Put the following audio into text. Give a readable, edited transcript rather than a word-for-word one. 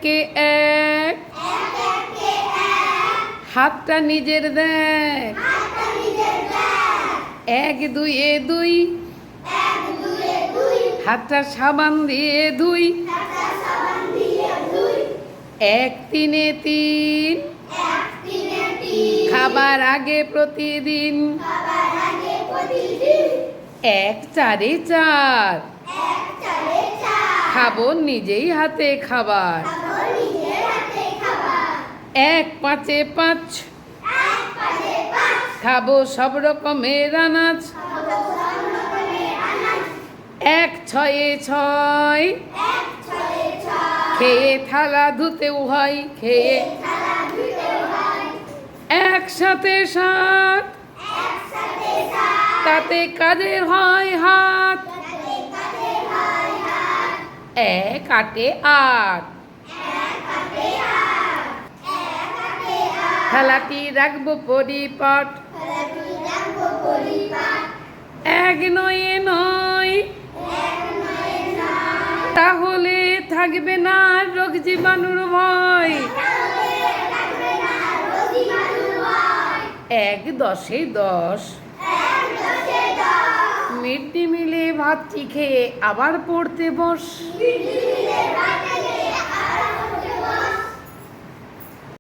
একে এক, হাতটা নিজের দেখ, এক দুইয়ে দুই, হাতটা সাবান দিয়ে ধুই, এক তিনে তিন, খাবার আগে প্রতিদিন, এক চারে চার, খাবো নিজেই হাতে খাবার, এক পাঁচে পাঁচ, খাবো সব রকমের আনাজ, এক ছয়ে ছয়, খেয়ে থালা ধুতেও হয়, খেয়ে একসাথে সাত, তাতে কাজের হয় হাত, এক আটে আট, থালাটি রাখবো পরিপাট, এক নয়ে নয়, তাহলে থাকবে না রোগ জীবাণুর ভয়, এক দশে দশ, মিড ডে মিলে ভাতটি খেয়ে আবার পড়তে বস।